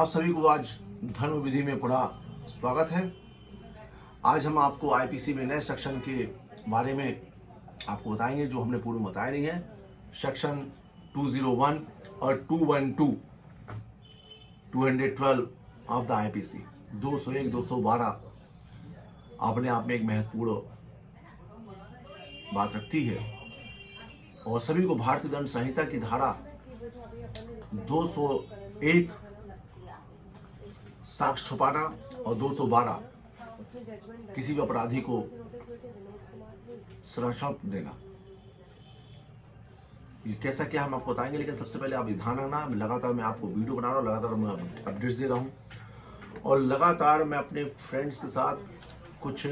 आप सभी को आज धर्म विधि में पुनः स्वागत है। आज हम आपको आईपीसी में नए सेक्शन के बारे में आपको बताएंगे जो हमने पूर्व में बताया नहीं है। सेक्शन 201 और 212 ऑफ द आईपीसी 201 212 अपने आप में एक महत्वपूर्ण बात रखती है और सभी को भारतीय दंड संहिता की धारा 201 साक्ष्य छुपाना और 212 किसी भी अपराधी को संरक्षण देना, ये कैसा क्या हम आपको बताएंगे। लेकिन सबसे पहले आप ध्यान रखना, लगातार मैं आपको वीडियो बना रहा हूँ, लगातार मैं अपडेट्स दे रहा हूँ और लगातार मैं अपने फ्रेंड्स के साथ कुछ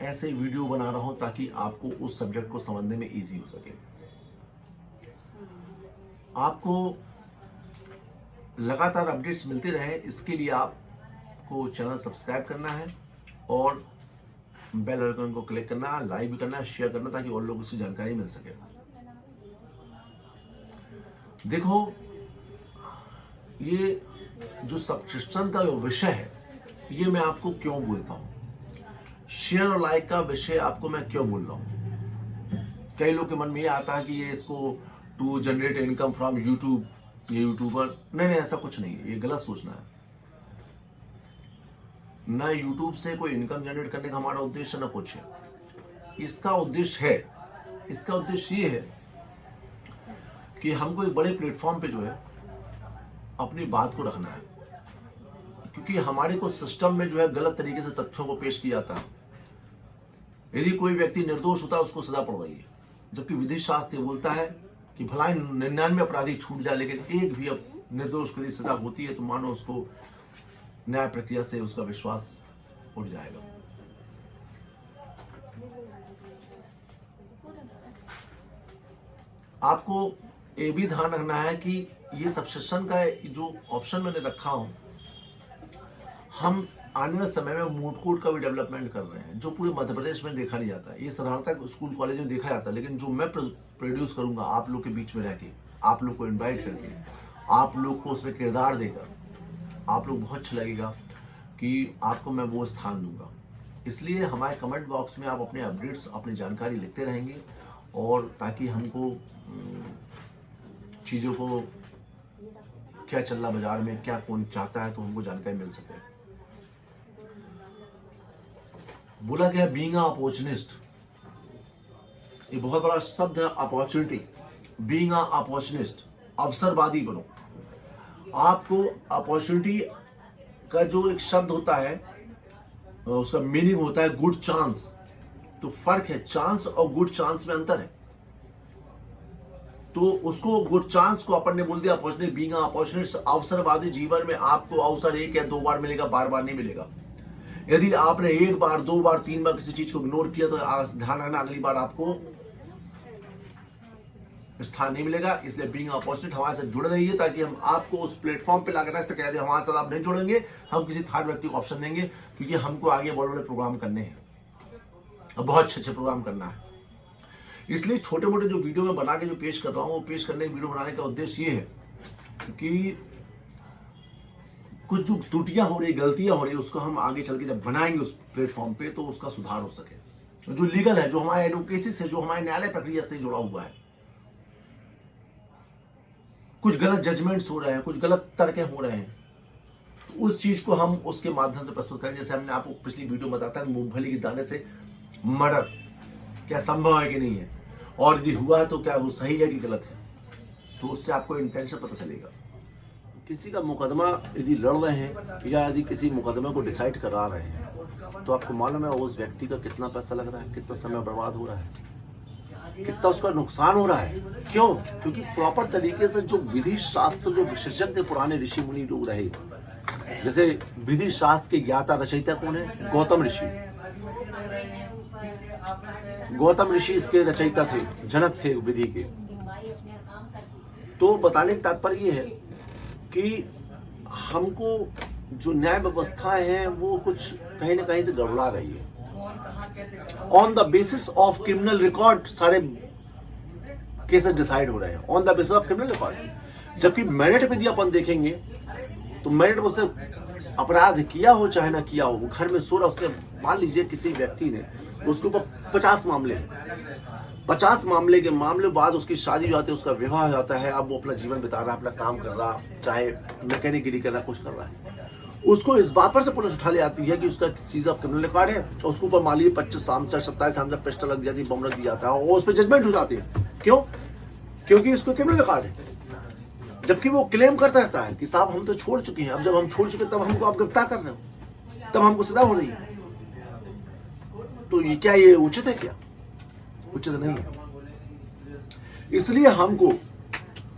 ऐसे वीडियो बना रहा हूँ ताकि आपको उस सब्जेक्ट को समझने में इजी हो सके। आपको लगातार अपडेट्स मिलते रहे, इसके लिए आपको चैनल सब्सक्राइब करना है और बेल आइकन को क्लिक करना है, लाइक भी करना है, शेयर करना ताकि और लोगों से जानकारी मिल सके। देखो, ये जो सब्सक्रिप्शन का विषय है ये मैं आपको क्यों बोलता हूं, शेयर और लाइक का विषय आपको मैं क्यों बोल रहा हूं। कई लोग के मन में ये आता है कि ये इसको to generate income from YouTube, ये यूट्यूबर, नहीं ऐसा कुछ नहीं है, ये गलत सोचना है। ना यूट्यूब से कोई इनकम जनरेट करने का हमारा उद्देश्य ना कुछ है। इसका उद्देश्य ये है कि हमको एक बड़े प्लेटफॉर्म पे जो है अपनी बात को रखना है, क्योंकि हमारे को सिस्टम में जो है गलत तरीके से तथ्यों को पेश किया जाता है। यदि कोई व्यक्ति निर्दोष होता है उसको सजा पड़ रही है, जबकि विधि शास्त्र बोलता है कि भलाई 99 अपराधी छूट जाए लेकिन एक भी निर्दोष को यदि सजा होती है तो मानो उसको न्याय प्रक्रिया से उसका विश्वास उठ जाएगा। आपको ये भी ध्यान रखना है कि ये सब्सक्रिप्शन का जो ऑप्शन मैंने रखा हूं, हम आने वाले समय में मूड कोड का भी डेवलपमेंट कर रहे हैं जो पूरे मध्य प्रदेश में देखा नहीं जाता है। ये साधारणतः स्कूल कॉलेज में देखा जाता है, लेकिन जो मैं प्रोड्यूस करूंगा आप लोग के बीच में रह के, आप लोग को इनवाइट करके, आप लोग को उसमें किरदार देकर, आप लोग बहुत अच्छा लगेगा कि आपको मैं वो स्थान दूंगा। इसलिए हमारे कमेंट बॉक्स में आप अपने अपडेट्स, अपनी जानकारी लिखते रहेंगे और ताकि हमको चीज़ों को क्या चल रहा बाजार में, क्या कौन चाहता है, तो हमको जानकारी मिल सके। बोला गया बीइंग अ अपॉर्चुनिस्ट, ये बहुत बड़ा शब्द है अपॉर्चुनिटी। बीइंग अ अपॉर्चुनिस्ट, अवसरवादी बनो। आपको अपॉर्चुनिटी का जो एक शब्द होता है उसका मीनिंग होता है गुड चांस। तो फर्क है, चांस और गुड चांस में अंतर है। तो उसको गुड चांस को अपन ने बोल दिया अपॉर्चुनिटी। बीइंग अ अपॉर्चुनिस्ट, अवसरवादी जीवन में आपको अवसर 1 या 2 बार मिलेगा, बार बार नहीं मिलेगा। यदि आपने 1 बार 2 बार 3 बार किसी चीज को इग्नोर किया तो ध्यान रखना अगली बार आपको स्थान नहीं मिलेगा। इसलिए बीइंग अपॉर्चुनिटी हमारे साथ जुड़ रही है ताकि हम आपको उस प्लेटफॉर्म पे लाकर रख सके। यदि हमारे साथ आप नहीं जुड़ेंगे, हम किसी थर्ड व्यक्ति को ऑप्शन देंगे, क्योंकि हमको आगे बड़े बड़े प्रोग्राम करने हैं, बहुत अच्छे प्रोग्राम करना है। इसलिए छोटे मोटे जो वीडियो में बना के जो पेश कर रहा हूँ, वो पेश करने वीडियो बनाने का उद्देश्य ये है कि कुछ जो त्रुटियां हो रही, गलतियां हो रही, उसको हम आगे चल के जब बनाएंगे उस प्लेटफॉर्म पे तो उसका सुधार हो सके। जो लीगल है, जो हमारे एडवोकेसी से, जो हमारे न्यायालय प्रक्रिया से जुड़ा हुआ है, कुछ गलत जजमेंट्स हो रहे हैं, कुछ गलत तर्क हो रहे हैं, तो उस चीज को हम उसके माध्यम से प्रस्तुत करें। जैसे हमने आपको पिछली वीडियो में बताया था मूंगफली के दाने से मर्डर क्या संभव है कि नहीं है, और यदि हुआ है तो क्या वो सही है कि गलत है, तो उससे आपको इंटेंशन पता चलेगा। किसी का मुकदमा यदि लड़ रहे हैं या यदि किसी मुकदमे को डिसाइड करा रहे हैं तो आपको मालूम है उस व्यक्ति का कितना पैसा लग रहा है, कितना समय बर्बाद हो रहा है, कितना उसका नुकसान हो रहा है। क्यों? क्योंकि प्रॉपर तरीके से जो विधि शास्त्र, जो विशेषज्ञ पुराने ऋषि मुनि लोग रहे, जैसे विधि शास्त्र के ज्ञाता रचयिता कौन है? गौतम ऋषि। गौतम ऋषि इसके रचयिता थे, जनक थे विधि के। तो बताने का तात्पर्य ये है कि हमको जो न्याय व्यवस्था है वो कुछ कहीं ना कहीं से गड़बड़ा गई है। On the basis of criminal record सारे केसेस डिसाइड हो रहे हैं, on the basis of criminal record. जबकि मेरिट विधि अपन देखेंगे तो मैरिड में उसने अपराध किया हो चाहे ना किया हो, वो घर में सो रहा, उसने मान लीजिए किसी व्यक्ति ने उसके ऊपर 50 मामले के मामले बाद उसकी शादी हो जाती है, उसका विवाह हो जाता है, अब वो अपना जीवन बिता रहा है, अपना काम कर रहा, चाहे मैकेनिकली कर रहा, कुछ कर रहा है, उसको इस बात पर से पुलिस उठा ले आती है कि उसका सीज ऑफ क्रिमिनल रिकॉर्ड है, और उसके ऊपर मान लीजिए 25 साल से 27 साल से पिस्टल लग जाती है, बम रख दिया जाता है, और उस पर जजमेंट हो जाती है। क्यों? क्योंकि इसको क्रिमिनल रिकॉर्ड है, जबकि वो क्लेम करता रहता है कि साहब हम तो छोड़ चुके हैं, अब जब हम छोड़ चुके तब हमको आप गिरफ्तार कर रहे हो, तब हमको सजा हो रही है। तो ये क्या, ये उचित है क्या? उचित नहीं है। इसलिए हमको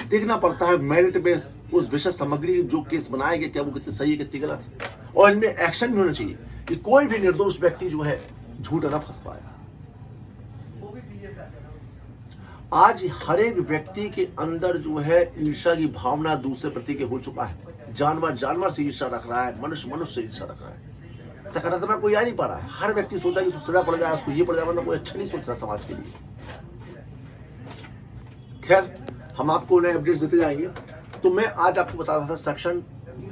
देखना पड़ता है मेरिट बेस उस विषय सामग्री जो केस बनाया गया, क्या वो कितनी सही है कितनी गलत है, और इनमें एक्शन भी होना चाहिए कि कोई भी निर्दोष व्यक्ति जो है झूठ ना फंस पाए। आज हर एक व्यक्ति के अंदर जो है ईर्ष्या की भावना दूसरे प्रति के हो चुका है। जानवर से ईर्ष्या रख रहा है, मनुष्य से ईर्ष्या रख रहा है। सकारात्मक कोई आ नहीं पा रहा है। हर व्यक्ति सोचता है कि उसको सजा पड़ जाए, उसको ये पड़ जाए, मतलब कोई अच्छा नहीं सोच रहा समाज के लिए। खैर, हम आपको नए अपडेट्स देते जाएंगे। तो मैं आज आपको बता रहा था सेक्शन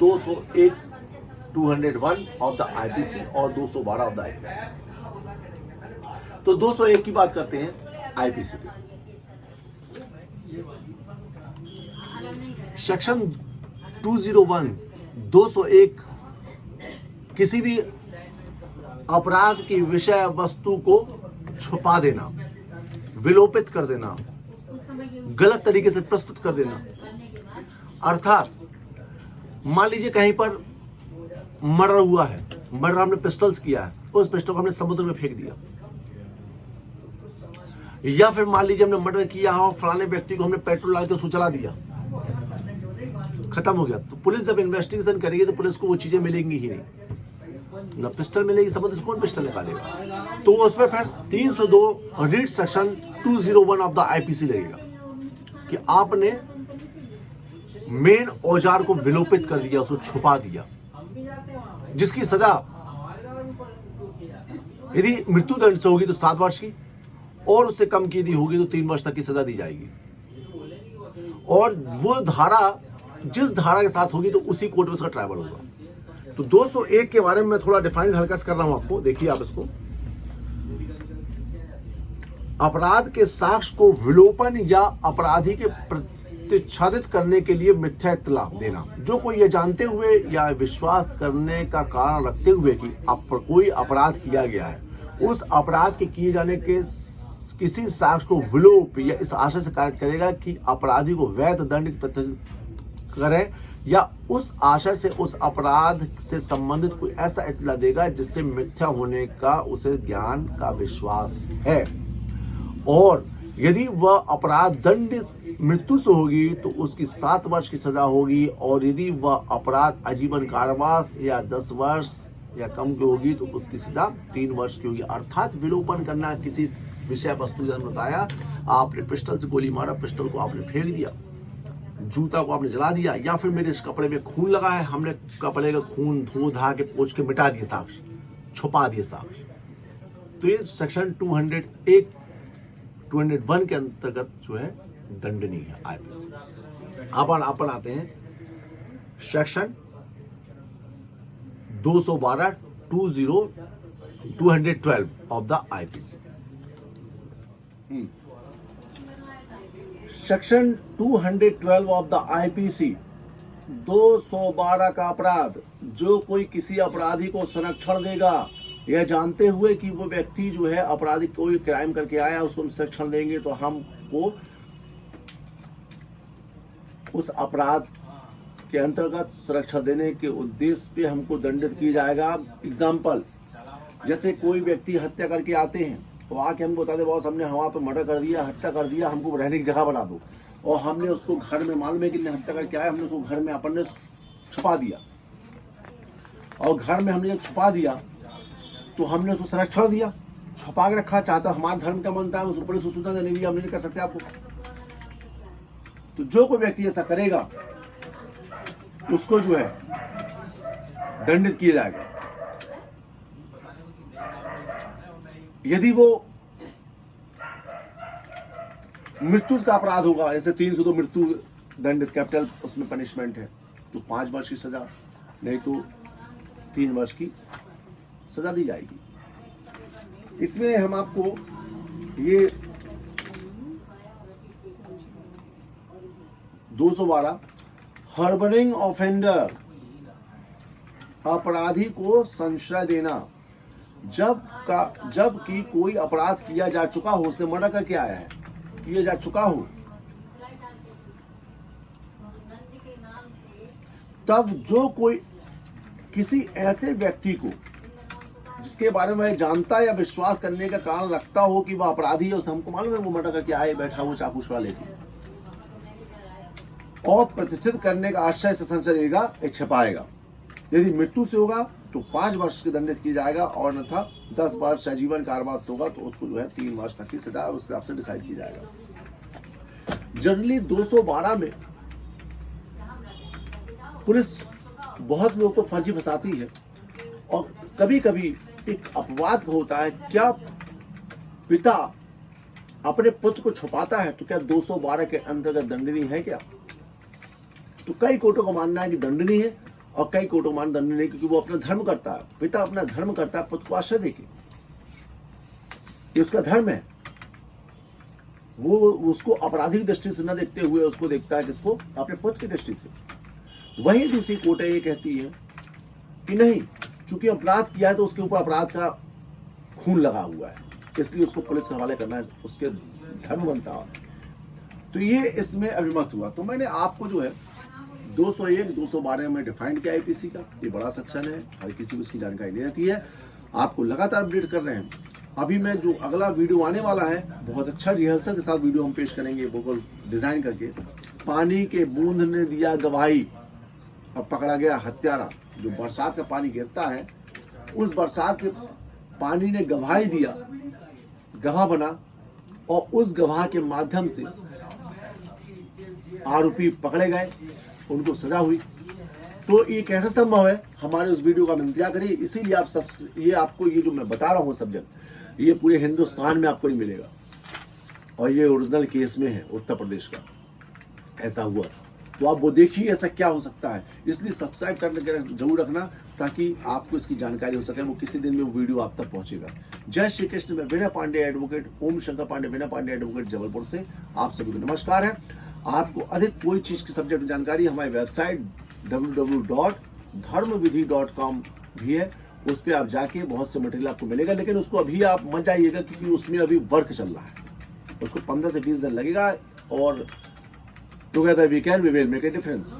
201, 201 ऑफ द आईपीसी और 212 ऑफ द आईपीसी। तो 201 की बात करते हैं आईपीसी पे। सेक्शन 201, 201 किसी भी अपराध की विषय वस्तु को छुपा देना, विलोपित कर देना, गलत तरीके से प्रस्तुत कर देना। अर्थात मान लीजिए कहीं पर मर्डर हुआ है, मर्डर हमने पिस्टल्स किया है, उस पिस्टल को हमने समुद्र में फेंक दिया, या फिर मान लीजिए हमने मर्डर किया हो, फलाने व्यक्ति को हमने पेट्रोल डाल के उसको जला दिया, खत्म हो गया। तो पुलिस जब इन्वेस्टिगेशन करेगी तो पुलिस को वो चीजें मिलेंगी ही नहीं, ना पिस्टल मिलेगी, समुद्र से कौन पिस्टल निकालेगा। तो उसमें फिर 302 read section 201 of the IPC लगेगा कि आपने मेन औजार को विलोपित कर दिया, उसको छुपा दिया, जिसकी सजा यदि मृत्यु दंड से होगी तो 7 वर्ष की, और उससे कम की यदि होगी तो 3 वर्ष तक की सजा दी जाएगी। और वो धारा जिस धारा के साथ होगी तो उसी कोर्ट में उसका ट्रायल होगा। तो 201 के बारे में मैं थोड़ा डिफाइन हल्का कर रहा हूं आपको, देखिए आप इसको। अपराध के साक्ष्य को विलोपन या अपराधी के प्रतिच्छादित करने के लिए मिथ्या इत्तला देना, जो कोई ये जानते हुए या विश्वास करने का कारण रखते हुए कि कोई अपराध किया गया है, उस अपराध के किए जाने के किसी साक्ष्य को विलोप या इस आशय से कार्य करेगा कि अपराधी को वैध दंड करें, या उस आशय से उस अपराध से संबंधित कोई ऐसा इत्तला देगा जिससे मिथ्या होने का उसे ज्ञान का विश्वास है। और यदि वह अपराध दंडित मृत्यु से होगी तो उसकी 7 वर्ष की सजा होगी, और यदि वह अपराध आजीवन कारावास या 10 वर्ष या कम की होगी तो उसकी सजा 3 वर्ष की होगी। अर्थात विलोपन करना, किसी विषय वस्तु जैसे बताया, आपने पिस्टल से गोली मारा, पिस्टल को आपने फेंक दिया, जूता को आपने जला दिया, या फिर मेरे इस कपड़े में खून लगा है, हमने कपड़े का खून धो धा के पोंछ के मिटा दिए साक्ष्य, छुपा दिए साक्ष्य। तो ये सेक्शन 201, 201 के अंतर्गत जो है दंडनीय है आईपीसी। अपन आते हैं section 212, 212 of the IPC. Section 212 of the IPC, 212 का अपराध, जो कोई किसी अपराधी को संरक्षण देगा, यह जानते हुए कि वो व्यक्ति जो है अपराधी कोई क्राइम करके आया, उसको हम संरक्षण देंगे तो हमको उस अपराध के अंतर्गत सुरक्षा देने के उद्देश्य पे हमको दंडित किया जाएगा। एग्जाम्पल, जैसे कोई व्यक्ति हत्या करके आते हैं, तो आके हमको बता दे बॉस हमने वहाँ पे मर्डर कर दिया, हत्या कर दिया, हमको रहने की जगह बना दो, और हमने उसको घर में, मालूम है कि हत्या करके आया, हमने उसको घर में अपन ने छुपा दिया, और घर में हमने जब छुपा दिया तो हमने उसको संरक्षण दिया, छुपा के रखा, चाहता हमारा धर्म का मानता है उसको पुलिस को सूचना देने भी हम नहीं कर सकते आपको। तो जो कोई व्यक्ति ऐसा करेगा उसको जो है दंडित किया जाएगा। यदि वो मृत्यु का अपराध होगा, जैसे 302 मृत्यु दंडित, कैपिटल उसमें पनिशमेंट है, तो 5 वर्ष की सजा, नहीं तो 3 वर्ष की सजा दी जाएगी। इसमें हम आपको ये 212 हार्बरिंग ऑफेंडर, अपराधी को संशय देना, जब कि कोई अपराध किया जा चुका हो, उसने मर्डर करके आया है, किया जा चुका हो, तब जो कोई किसी ऐसे व्यक्ति को जिसके बारे में जानता या विश्वास करने का कारण रखता हो कि वह अपराधी है, उसे हमको मालूम है वो मर्डर करके आए, बैठा वो चाकू छुड़ा लेके, और प्रतिष्ठित करने का आशय से संशय देगा या छिपाएगा, यदि मृत्यु से होगा तो 5 वर्ष के दंडित किया जाएगा, और अन्यथा 10 वर्ष आजीवन कारावास होगा तो उसको जो है 3 वर्ष तक की सजा उसके हिसाब से डिसाइड किया जाएगा। जनरली 212 में पुलिस बहुत लोगों को फर्जी फंसाती है, और कभी कभी एक अपवाद होता है, क्या पिता अपने पुत्र को छुपाता है तो क्या 212 के अंतर्गत दंडनीय है क्या? तो कई कोर्टों का मानना है कि दंडनीय है, और कई कोर्टों का मानना दंडनीय नहीं, क्योंकि वो अपना धर्म करता है, पिता अपना धर्म करता है पुत्र को आश्रय देके, ये उसका धर्म है। वो उसको अपराधी की दृष्टि से न देखते हुए उसको देखता है किसको, अपने पुत्र की दृष्टि से। वही दूसरी कोर्ट ये कहती है कि नहीं, चूंकि अपराध किया है तो उसके ऊपर अपराध का खून लगा हुआ है, इसलिए उसको पुलिस के हवाले करना है, उसके धर्म बनता है। तो ये इसमें अभिमत हुआ। तो मैंने आपको जो है 201, 212 में डिफाइंड किया आईपीसी का, ये बड़ा सेक्शन है, हर किसी को इसकी जानकारी नहीं रहती है, आपको लगातार अपडेट कर रहे हैं। अभी मैं जो अगला वीडियो आने वाला है, बहुत अच्छा रिहर्सल के साथ वीडियो हम पेश करेंगे, बिल्कुल डिजाइन करके। पानी के बूंद ने दिया गवाही, अब पकड़ा गया हत्यारा। जो बरसात का पानी गिरता है, उस बरसात के पानी ने गवाही दिया, गवाह बना, और उस गवाह के माध्यम से आरोपी पकड़े गए, उनको सजा हुई। तो ये कैसे संभव है, हमारे उस वीडियो का इंतजार करिए। इसीलिए आप सब ये आपको ये जो मैं बता रहा हूँ सब्जेक्ट, ये पूरे हिंदुस्तान में आपको नहीं मिलेगा, और ये ओरिजिनल केस में है उत्तर प्रदेश का, ऐसा हुआ था। तो आप वो देखिए ऐसा क्या हो सकता है, इसलिए सब्सक्राइब करके जरूर रखना, ताकि आपको इसकी जानकारी हो सके, वो किसी दिन में वो वीडियो आप तक पहुंचेगा। जय श्री कृष्ण। मैं विनय पांडे एडवोकेट, ओम शंकर पांडे, विनय पांडे एडवोकेट, जबलपुर से आप सभी को नमस्कार है। आपको अधिक कोई चीज की सब्जेक्ट जानकारी हमारी वेबसाइट www.dharmvidhi.com भी है, उस पर आप जाके बहुत से मटेरियल आपको मिलेगा, लेकिन उसको अभी आप मत जाइएगा, क्योंकि उसमें अभी वर्क चल रहा है, उसको 15 से 20 दिन लगेगा, और together we can we will make a difference.